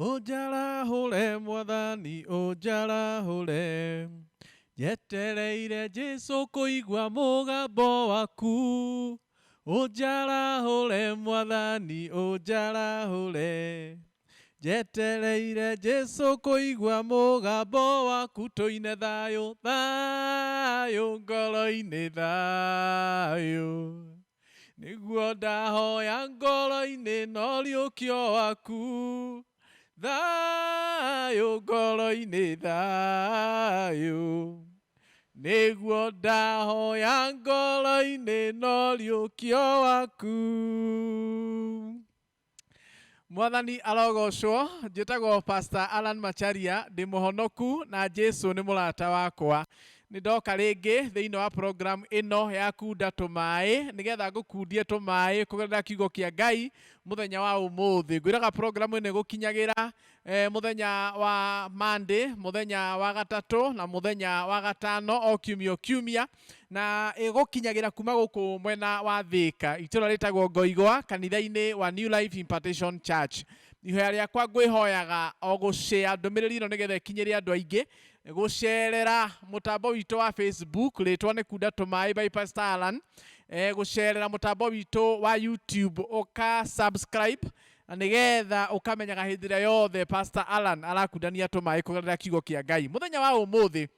Ojala hole mwathani ojala hole Yetereire Jesu kuigwa mugambo waku Ojala hole mwathani ojala hole Yetereire Jesu kuigwa mugambo waku Toine thayo thayo ngoro-ini thayo Niguo ndahoya ngoro-ini no riukio waku Thayo ngoro-ini thayo Niguo ndahoya ngoro-ini no riukio waku Mwathani arogocwo njĩtagwo Pastor Alan Macharia ndĩ mũhonoku na Jesu nĩ mũrata wakwa nĩ ndoka rĩngĩ thĩinĩ wa program ĩno ya kunda tũmaĩ nĩgetha ngũkundie tũmaĩ kũgerera kiugo kĩa Ngai mũthenya wa ũmũthĩ ngwĩraga program ĩno ĩgũkinyagĩra mũthenya wa Monday mũthenya wa gatatũ na mũthenya wa gatano o kiumia na ĩgũkinyagĩra kuma gũkũ mwena wa Thĩka itũũra rĩtagwo Ngoigwa kanitha-inĩ wa New Life Impartation Church ihoya rĩakwa ngwĩhoyaga o gũshare ndũmĩrĩri ĩno nĩgetha ĩkinyĩre andũ aingĩ gũcerera mũtambo witũ wa Facebook rĩtwa nĩ kunda tũmaĩ by Pastor Alan gũcerera mũtambo witũ wa YouTube ũka subscribe na nĩgetha ũkamenyaga hĩndĩ ĩrĩa yothe Pastor Alan arakundania tũmaĩ kũgerera kiugo kĩa Ngai mũthenya wa ũmũthĩ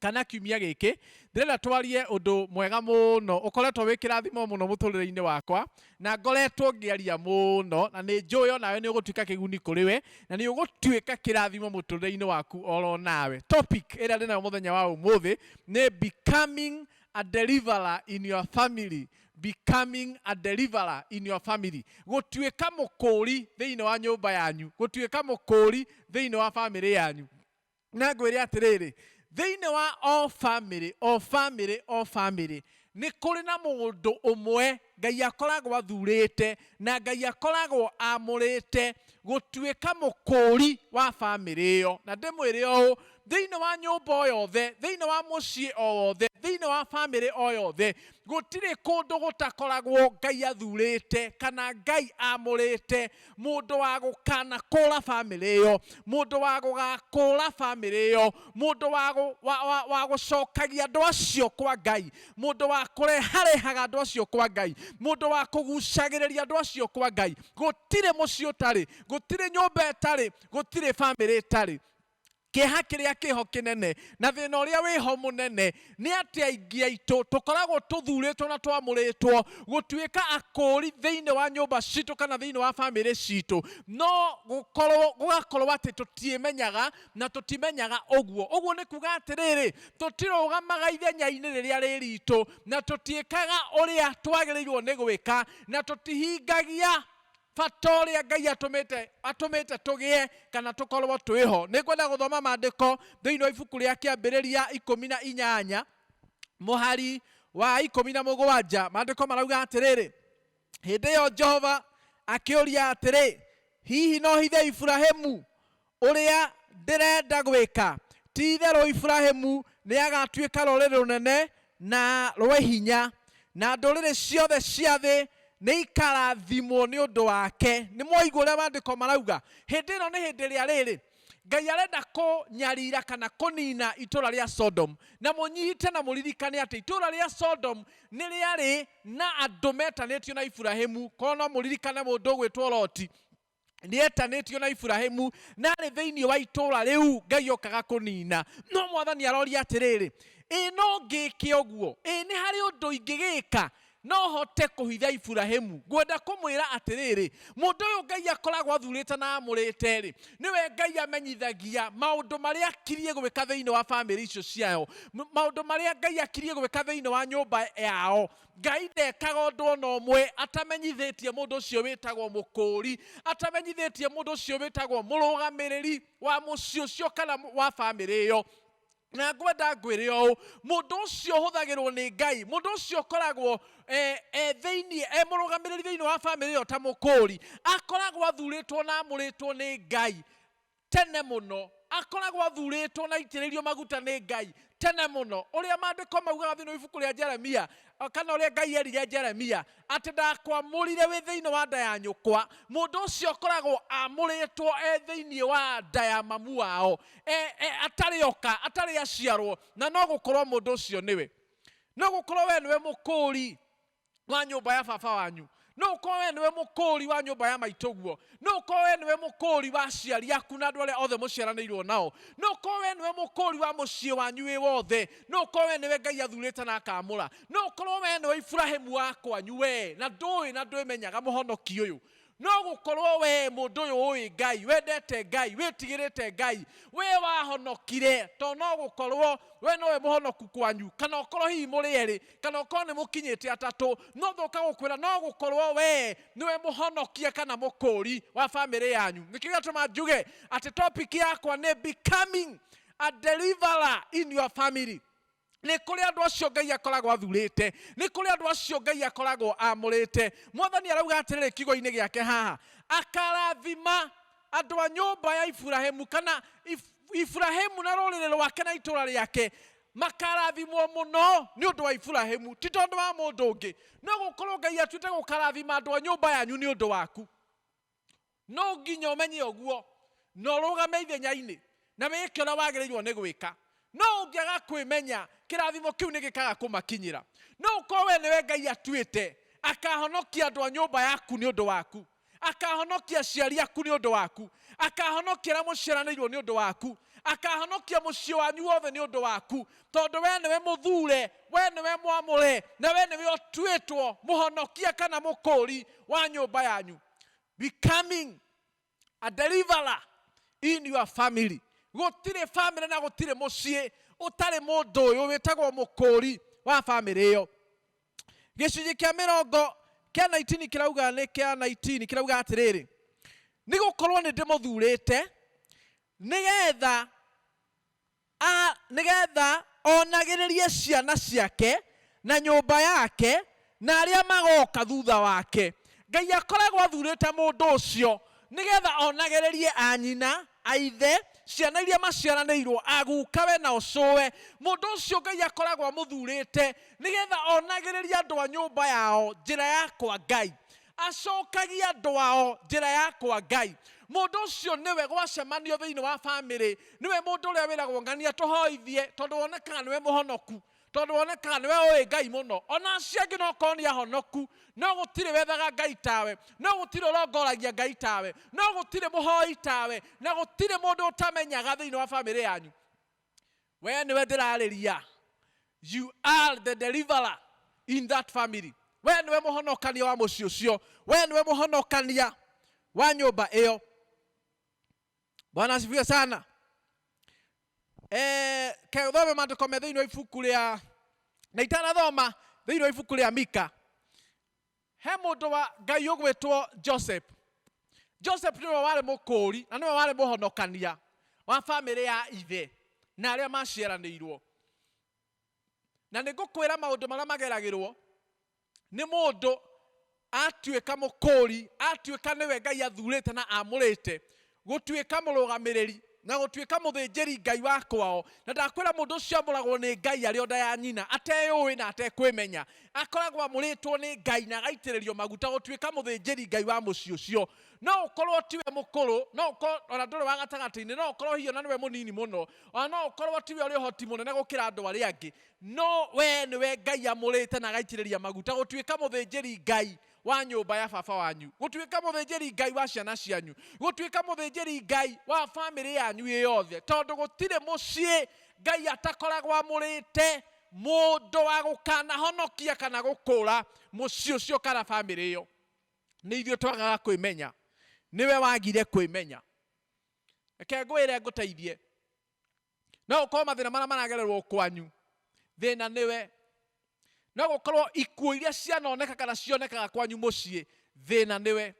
kana kiumia gĩkĩ ndĩrenda twarie ũndũ mwega mũno ũkoretwo wĩ kĩrathimo mũno mũtũrĩre-inĩ wakwa na ngoretwo ngĩaria mũno na nĩ njũĩ o nawe nĩ ũgũtuĩka kĩguni kũrĩ we na nĩ ũgũtuĩka kĩrathimo mũtũrĩre-inĩ waku oro nawe topic ĩrĩa ndĩ nayo mũthenya wa ũmũthĩ nĩ becoming a deliverer in your family becoming a deliverer in your family gũtuĩka mũkũri thĩinĩ wa nyũmba yanyu gũtuĩka mũkũri thĩinĩ wa family yanyu na ngwĩre atĩrĩrĩ thĩinĩ wa o family nĩ kũrĩ na mũndũ ũmwe Ngai akoragwo athurĩte na Ngai akoragwo amũrĩte gũtuĩka mũkũri wa family ĩyo na ndĩmwĩre ũũ thĩinĩ wa nyũmba o yothe thĩinĩ wa mũciĩ o wothe thĩinĩ wa family o yothe gũtirĩ kũndũ gũtakoragwo Ngai athurĩte kana Ngai amũrĩte mũndũ wa gũkanakũra family ĩyo mũndũ wa gũgakũra family ĩyo mũndũ wa gũcokagia andũ acio kwa Ngai mũndũ wa kũreharehaga andũ acio kwa Ngai mũndũ wa kũgucagĩrĩria andũ acio kwa Ngai gũtirĩ mũciĩ ũtarĩ gũtirĩ nyũmba ĩtarĩ gũtirĩ family ĩtarĩ kĩeha kĩrĩa kĩho kĩnene na thĩna ũrĩa wĩho mũnene nĩ atĩ aingĩ aitũ tũkoragwo tũthurĩtwo na twamũrĩtwo gũtuĩka akũri thĩinĩ wa nyũmba citũ kana thĩinĩ wa family citũ no gũgakorwo atĩ tũtiĩmenyaga na tũtimenyaga ũguo nĩ kuga atĩrĩrĩ tũtirũgamaga ithenya-inĩ rĩrĩa rĩ ritũ na tũtiĩkaga ũrĩa twagĩrĩirwo nĩ gwĩka na tũtihingagia bata ũrĩa Ngai atũmĩte tũgĩe kana tũkorwo twĩho nĩ ngwenda gũthoma maandĩko thĩinĩ wa ibuku rĩa kĩambĩrĩria 18 mũhari wa 17 maandĩko marauga atĩrĩrĩ hĩndĩ ĩyo Jehova akĩũria atĩrĩ hihi no hithe Iburahĩmu ũrĩa ndĩrenda gwĩka ti-itherũ Iburahĩmu nĩ agatuĩka rũrĩrĩ rũnene na rwa hinya na ndũrĩrĩ ciothe cia thĩ nĩ ikarathimwo nĩ ũndũ wake nĩ mwaigua ũrĩa maandĩko marauga hĩndĩ ĩno nĩ hĩndĩ ĩrĩa rĩrĩ Ngai arenda kũnyarira kana kũnina itũũra rĩa Sodom na mũnyite na mũririkane atĩ itũũra rĩa Sodom nĩ rĩarĩ na andũ metanĩtio na Iburahĩmu korwo no mũririkane mũndũ ũgwĩtwo Loti nĩ etanĩtio na Iburahĩmu na arĩ thĩinĩ wa itũũra rĩu Ngai okaga kũnina no Mwathani aroria atĩrĩrĩ no ngĩke ũguo nĩ harĩ ũndũ ingĩgĩka no hote kũhitha Iburahĩmu ngwenda kũmwĩra atĩrĩrĩ mũndũ ũyũ Ngai akoragwo athurĩte na amũrĩte rĩ nĩwe Ngai amenyithagia maũndũ marĩa akirie gwĩka thĩinĩ wa family icio ciao maũndũ marĩa Ngai akirie gwĩka thĩinĩ wa nyũmba yao Ngai ndekaga ũndũ ona ũmwe atamenyithĩtie mũndũ ũcio wĩtagwo mũkũri atamenyithĩtie mũndũ ũcio wĩtagwo mũrũgamĩrĩri wa mũciĩ ũcio kana wa family ĩyo na ngwenda ngwĩre ũũ mũndũ ũcio ũhũthagĩrwo nĩ Ngai mũndũ ũcio ũkoragwo mũrũgamĩrĩri thĩinĩ wa family ĩyo ta mũkũri akoragwo athurĩtwo na amũrĩtwo nĩ Ngai tene mũno akoragwo athurĩtwo na aitĩrĩrio maguta nĩ Ngai tene mũno, ũrĩa maandĩko maugaga thĩinĩ wa ibuku rĩa Jeremia, kana ũrĩa Ngai erire Jeremia atĩ ndakwamũrire wĩ thĩinĩ wa nda ya nyũkwa. Mũndũ ũcio akoragwo amũrĩtwo thĩinĩ wa nda ya mamu wao, atarĩ oka, atarĩ aciarwo, na no gũkorwo mũndũ ũcio nĩwe. No gũkorwo we nĩwe mũkũũri wa nyũmba ya baba wanyu, no ũkorwo we nĩwe mũkũũri wa nyũmba ya maitũguo, no ũkorwo we nĩwe mũkũũri wa aciari aku na andũ arĩa othe mũciaranĩirwo nao, no ũkorwo we nĩwe mũkũũri wa mũciĩ wanyu wĩ wothe, no ũkorwo we nĩwe Ngai athurĩte na akamũra, no ũkorwo we nĩwe Iburahĩmu wakwanyu we, na ndwĩmenyaga mũhonoki ũyũ. No gũkorwo we mũndũ ũyũ ũĩ Ngai, wendete Ngai, wĩtigĩrĩte Ngai, we wahonokire, to no gũkorwo we nowe mũhonoku kwanyu, kana ũkorwo hihi mũrĩ erĩ, kana ũkorwo nĩ mũkinyĩte atatũ, no thũka gũkwĩra no gũkorwo we nĩwe mũhonokia kana mũkũũri wa bamĩrĩ yanyu. Nĩkĩo gĩatũma njuge atĩ topic yakwa nĩ becoming a deliverer in your family. Nĩ kũrĩ andũ acio Ngai akoragwo athurĩte, nĩ kũrĩ andũ acio Ngai akoragwo amũrĩte. Mwathani arauga atĩrĩrĩ kiugo-inĩ gĩake haha, akarathima andũ a nyũmba ya Iburahĩmu, kana Iburahĩmu na rũrĩrĩ rwake na itũũra rĩake makarathimwo mũno nĩ ũndũ wa Iburahĩmu, ti tondũ wa mũndũ ũngĩ. No gũkorwo Ngai atuĩte gũkarathima andũ a nyũmba yanyu nĩ ũndũ waku. No nginya ũmenye ũguo, na ũrũgame ithenya-inĩ na wĩke ũrĩa wagĩrĩirwo nĩ gwĩka. No ũngĩaga kwĩmenya, kĩrathimo kĩu nĩ gĩkaga kũmakinyĩra. No ũkorwo we nĩwe Ngai atuĩte akahonokia andũ a nyũmba yaku nĩ ũndũ waku, akahonokia aciari aku nĩ ũndũ waku, akahonokia arĩa mũciaranĩirwo nĩ ũndũ waku, akahonokia mũciĩ wanyu wothe nĩ ũndũ waku, tondũ we nĩwe mũthure, we nĩwe mwamũre, na we nĩwe ũtuĩtwo mũhonokia kana mũkũũri wa nyũmba yanyu. Becoming a deliverer in your family. Gũtirĩ family na gũtirĩ mũciĩ ũtarĩ mũndũ ũyũ wĩtagwo mũkũũri wa family ĩyo. Gĩcunjĩ kĩa 19 kĩrauga nĩ kĩa 19 kĩrauga atĩrĩrĩ, nĩ gũkorwo nĩ ndĩmũthurĩte nĩgetha onagĩrĩrie ciana ciake na nyũmba yake na arĩa magoka thutha wake. Ngai akoragwo athurĩte mũndũ ũcio nĩgetha onagĩrĩrie anyina, aithe, ciana iria maciaranĩirwo, agukawe na ũcũwe. Mũndũ ũcio Ngai akoragwo amũthurĩte nĩgetha onagĩrĩrie andũ a nyũmba yao njĩra ya kwa Ngai, acokagia andũ ao njĩra ya kwa Ngai. Mũndũ ũcio nĩwe gwacemanio thĩinĩ wa bamĩrĩ, nĩwe mũndũ ũrĩa wĩragwo ngania tũhoithie, tondũ wonekaga nĩwe mũhonoku, tondũ wonekaga nĩwe ũĩ Ngai mũno. Ona acio angĩ no korwo nĩ ahonoku, no gũtirĩ wethaga Ngai tawe, no gũtirĩ ũrongoragia Ngai tawe, no gũtirĩ mũhoi tawe, na gũtirĩ mũndũ ũtamenyaga thĩinĩ wa bamĩrĩ yanyu. We nĩwe ndĩrarĩria. You are the deliverer in that family. We nĩwe mũhonokania wa mũciĩ ũcio, we nĩwe mũhonokania wa nyũmba ĩyo. Bwana asifiwe sana. Thome maandĩko me thĩinĩ wa ibuku rĩa, na itanathoma thĩinĩ wa ibuku rĩa Mika. He mũndũ wa Ngai ũgwĩtwo Joseph. Joseph nĩwe warĩ mũkũũri na nĩwe warĩ mũhonokania wa bamĩrĩ ya ithe na arĩa maciaranĩirwo. Na nĩ ngũkwĩra maũndũ marĩa mageragĩrwo nĩ mũndũ atuĩka mũkũũri, atuĩka nĩwe Ngai athurĩte na amũrĩte gũtuĩka mũrũgamĩrĩri na gũtuĩka mũthĩnjĩri Ngai wa kwao. Na ndakwĩra mũndũ ũcio amũragwo nĩ Ngai arĩ o nda ya nyina, ateyũĩ na atekwĩmenya. Akoragwo amũrĩtwo nĩ Ngai na agaitĩrĩrio maguta gũtuĩka mũthĩnjĩri Ngai wa mũciĩ ũcio. No ũkorwo tiwe mũkũrũ, no ũkorwo ona ndũrĩ wa gatagatĩ-inĩ, no ũkorwo hihi ona nĩwe mũnini mũno, ona no ũkorwo tiwe ũrĩ ũhoti mũnene gũkĩra andũ arĩa angĩ. No we nĩwe Ngai amũrĩte na agaitĩrĩria maguta gũtuĩka mũthĩnjĩri Ngai wa nyũmba ya baba wanyu, gũtuĩka mũthĩnjĩri Ngai wa ciana cianyu, gũtuĩka mũthĩnjĩri Ngai wa bamĩrĩ yanyu yothe, tondũ gũtirĩ mũciĩ Ngai atakoragwo amũrĩte mũndũ wa gũkanahonokia kana gũkũũra mũciĩ ũcio kana bamĩrĩ ĩyo. Nĩ ithuĩ twagaga kwĩmenya, niwe wagire kwĩmenya. Reke ngwĩre ngũteithie, no gũkorwo mathĩna marĩa maragererwo kwanyu, thĩna nĩwe. No gũkorwo ikuũ iria cianoneka kana cionekaga kwanyu mũciĩ, thĩna nĩwe.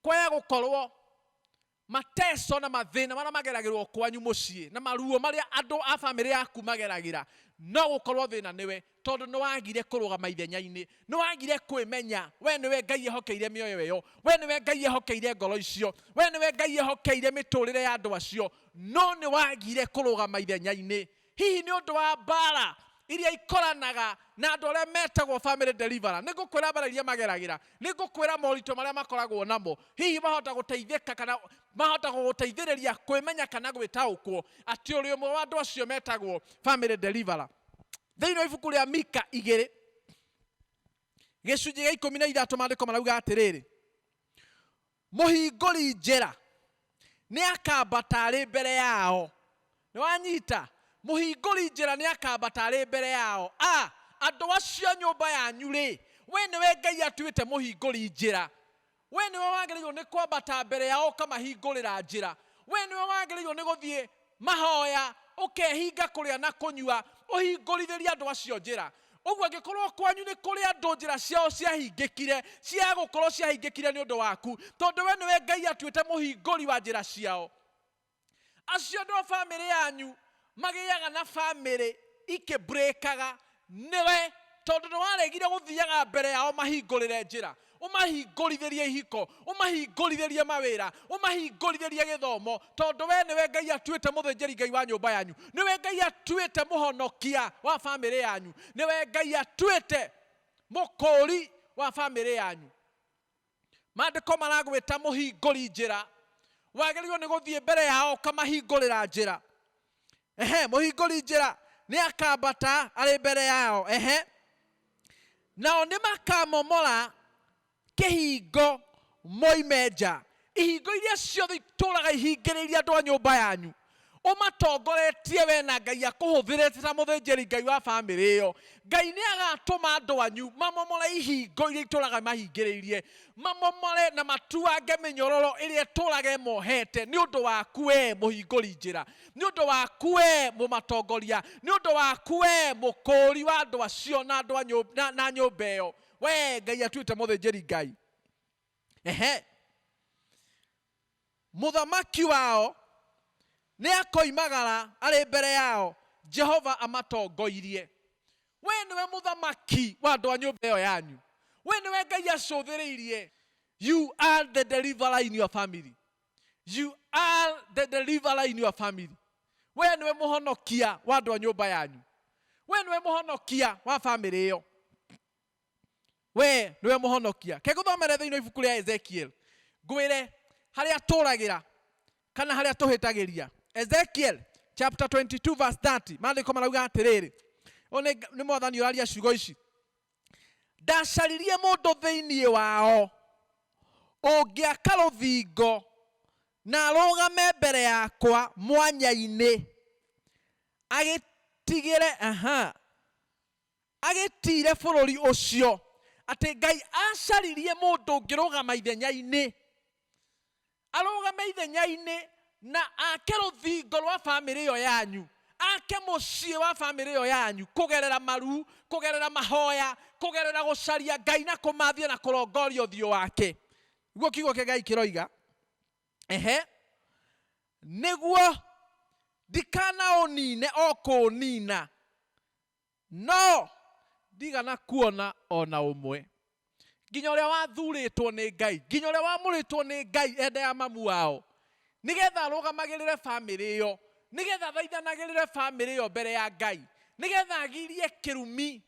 Kwaya gũkorwo mateso na mathina maria mageragirwo kwanyu mucii na maruo maria andu a family yaku mageragira no gukorwo thina niwe tondu ni wagire kurugama ithenya-ini ni wagire kwimenya we niwe Ngai ehokeire mioyo iyo we niwe Ngai ehokeire ngoro icio we niwe Ngai ehokeire miturire ya andu acio no ni wagire kurugama ithenya-ini hihi ni undu wa mbara iria ikoranaga na andu aria metagwo family deliverer nigukwira mbara iria mageragira nigukwira morito maria makoragwo namo hihi mahota guteithika kana mahota guteithiriria kwimenya kana gwitaukwo ati uri umwe wa andu acio metagwo family deliverer. Thiini wa ibuku ria Mika 2 gicunji gia 13 maandiko marauga atiriri muhinguri njira ni akambata ari mbere yao ni wanyita muhinguri njira ni akambata ari mbere yao andu acio nyumba yanyu ri we niwe Ngai atuite muhinguri njira we niwe wagiriirwo ni kwambata mbere yao kamahingurira njira we niwe wagiriirwo ni guthie mahoya ukehinga kuria na kunyua uhingũrithirie andu acio njira uguo angikorwo kwanyu ni kuri andu njira ciao ciahingikire cia gukorwo ciahingikire ni undu waku tondu we niwe Ngai atuite muhinguri wa njira ciao acio ndo family yanyu magiaga na family ikibreakaga niwe tondu ni waregire guthiaga mbere yao mahingurire njira umahingũrithirie ihiko umahingũrithirie mawira umahingũrithirie githomo tondu we niwe Ngai atuite muthinjiri Ngai wa nyumba yanyu niwe Ngai atuite muhonokia wa family yanyu niwe Ngai atuite mukuri wa family yanyu maandiko maragwita muhinguri njira wagiriirwo ni guthie mbere yao kamahingurira njira muhinguri njira ni akambata ari mbere yao nao ni makamomora kihingo moime nja ihingo iria ciothe ituraga ihingĩrĩirie andũ a nyũmba yanyu umatongoretie we na Ngai akuhuthirite ta muthinjiri Ngai wa family iyo Ngai ni agatuma andu anyu mamomore ihingo iria ituraga mahingĩrĩirie mamomore na matuange minyororo iria iturage mohete ni undu waku we muhingũri njira ni undu waku we mumatongoria ni undu waku we mukuri wa andu acio na andu na nyũmba iyo we Ngai atuite muthinjiri Ngai muthamaki wao ni akoimagara ari mbere yao Jehova amatongoirie we niwe muthamaki wa andu a nyumba iyo yanyu we niwe Ngai acuthiriirie you are the deliverer in your family you are the deliverer in your family we niwe muhonokia wa andu a nyumba yanyu we niwe muhonokia wa family iyo we niwe muhonokia keguthomere thiini wa ibuku ria Ezekiel ngwire haria turagira kana haria tuhitagiria Ezekiel chapter 22 verse 30 maandiko marauga atiriri ni mwathani uraria ciugo ici ndacaririe mundu thiini wao ungiaka ruthingo na arugame mbere yakwa mwanya-ini agitire bururi ucio ati Ngai acaririe mundu ngirugama ithenya-ini arugame ithenya-ini na ake ruthingo rwa family iyo yanyu ake mucii wa family iyo yanyu kugerera maru kugerera mahoya kugerera gucaria Ngai na kumathia na kurongoria uthio wake guo kiugo kia Ngai kiroiga niguo ndikana unine okunina no ndigana kuona ona umwe nginya uria wathuritwo ni Ngai nginya uria wamuritwo ni Ngai ende ya mamu wao nigetha arugamagirire family iyo nigetha thaithanagirire family iyo mbere ya Ngai nigetha agirie kirumi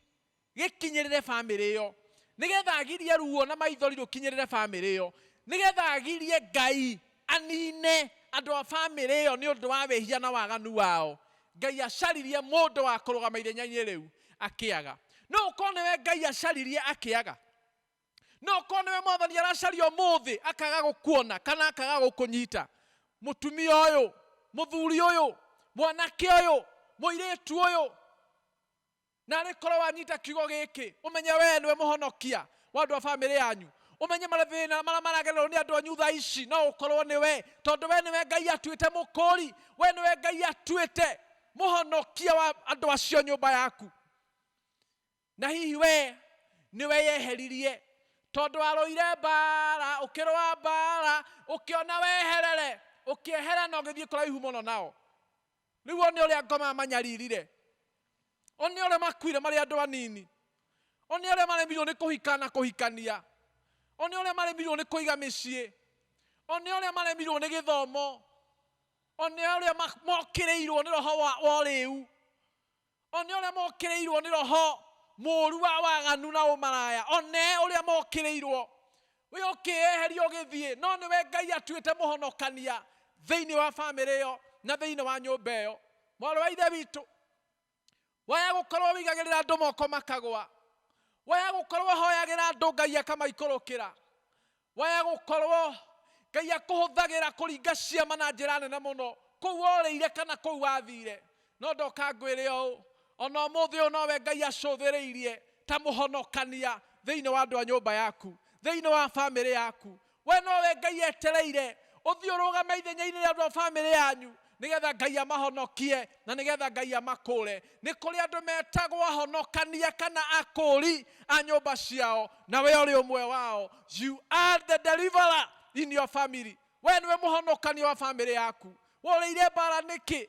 gikinyirire family iyo nigetha agirie ruo na maithori rukinyirire family iyo nigetha agirie Ngai anine andu a family iyo ni undu wa wehia na waganu wao Ngai acaririe mundu wa kurugama ithenya-ini riu akiaga no ukone we Ngai acaririe akiaga no ukone we mwathani aracaria umuthi akaga gukuona kana akaga gukunyita mutumia uyu muthuri uyu mwanake uyu muiritu uyu na rikorwo wanyita kiugo giki umenye we niwe muhonokia wa andu a family yanyu umenye mathina maria maragererwo ni andu anyu thaa ici no ukorwo niwe tondu we niwe Ngai atuite mukuri we niwe Ngai atuite muhonokia wa andu acio nyumba yaku na hihi we niwe yeheririe tondu aroire mbara ukirwa mbara ukiona weherere ũkĩehera na ũgĩthiĩ kũraihu mũno nao. Rĩu one ũrĩa ngoma manyaririre. One ũrĩa makuire marĩ andũ anini. One ũrĩa maremirwo nĩ kũhika na kũhikania. One ũrĩa maremirwo nĩ kũiga mĩciĩ. One ũrĩa maremirwo nĩ gĩthomo. One ũrĩa mokĩrĩirwo nĩ roho wa rĩu. One ũrĩa mokĩrĩirwo nĩ roho mũru wa waganu na ũmaraya. One ũrĩa mokĩrĩirwo. We ũkĩeheria ũgĩthiĩ. No nĩwe Ngai atuĩte mũhonokania thĩinĩ wa bamĩrĩ ĩyo na thĩinĩ wa nyũmba ĩyo. Mwarĩ wa ithe witũ, waya gũkorwo wĩigagĩrĩra andũ moko makagwa. Waya gũkorwo hoyagĩra andũ Ngai akamaikũrũkĩra. Waya gũkorwo Ngai akũhũthagĩra kũringa ciama na njĩra nene mũno kũu worĩire kana kũu wathire. No ndoka ngwĩre ũũ, ona ũmũthĩ ũyũ nowe Ngai acũthĩrĩirie ta mũhonokania thĩinĩ wa andũ a nyũmba yaku, thĩinĩ wa bamĩrĩ yaku. We nowe Ngai etereire ũthiĩ ũrũgame ithenya-inĩ rĩa andũ a bamĩrĩ yanyu nĩgetha Ngai amahonokie na nĩgetha Ngai amakũre. Nĩ kũrĩ andũ metagwo ahonokania kana akũri a nyũmba ciao, na we ũrĩ ũmwe wao. You are the deliverer in your family. We nĩwe mũhonokania wa bamĩrĩ yaku. Worĩire mbara nĩkĩ?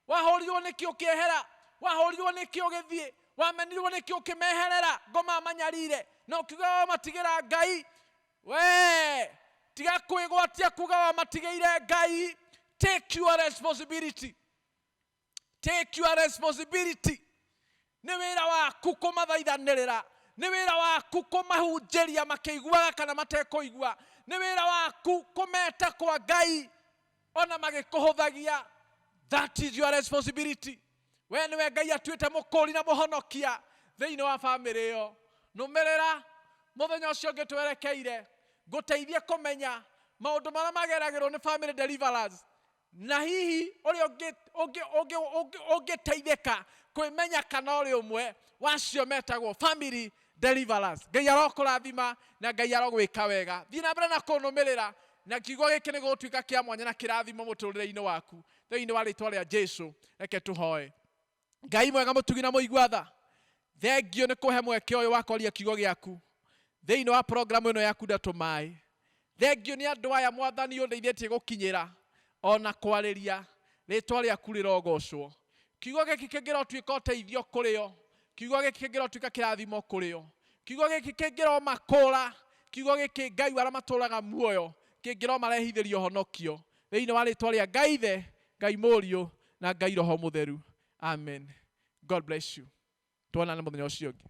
Wahũrirwo nĩkĩ ũkĩehera? Wahũrirwo nĩkĩ ũgĩthiĩ? Wamenirwo nĩkĩ ũkĩmeherera ngoma manyarire na ũkiuga wamatigĩra Ngai? We tiga kwĩgwatia kuga wamatigĩire Ngai. Take your responsibility. Take your responsibility. Nĩ wĩra waku kũmathaithanĩrĩra. Nĩ wĩra waku kũmahunjĩria makĩiguaga kana matekũigua. Nĩ wĩra waku kũmeta kwa Ngai ona magĩkũhũthagia. That is your responsibility. We nĩwe Ngai atuĩte mũkũri na mũhonokia thĩinĩ wa bamĩrĩ ĩyo. Nũmĩrĩra mũthenya ũcio ũngĩ twerekeire ngũteithie kũmenya maũndũ marĩa mageragĩrwo nĩ family deliverers. Na hihi ũrĩa ũngĩteithĩka kwĩmenya kana ũrĩ ũmwe wacio metagwo family deliverers. Ngai arokũrathima na Ngai arogwĩka wega. Thiĩ na mbere na kũnũmĩrĩra na kiugo gĩkĩ nĩ gũgũtuĩka kĩa mwanya na kĩrathimo mũtũrĩre-inĩ waku thĩinĩ wa rĩĩtwa rĩa Jesũ. Reke tũhoe. Ngai mwega mũtugi na mũigua tha, thengio nĩ kũhe mweke ũyũ wa kwaria kiugo gĩaku thĩinĩ wa programu ĩno yaku Ndeto Maĩ. Thengio nĩ andũ aya Mwathani ũndeithĩtie gũkinyĩra ona kwarĩria rĩĩtwa rĩaku rĩrogocwo. Kiugo gĩkĩ kĩngĩrotuĩka ũteithio kũrĩ o. Kiugo gĩkĩ kĩngĩrotuĩka kĩrathimo kũrĩ o. Kiugo gĩkĩ kĩngĩromakũra. Kiugo gĩkĩ Ngai arĩa matũũraga muoyo kĩngĩromarehithĩria ũhonokio thĩinĩ wa rĩĩtwa rĩa Ngai Ithe, Ngai Mũriũ na Ngai Roho Mũtheru. Amen. God bless you. Tuonane mũthenya ũcio ũngĩ.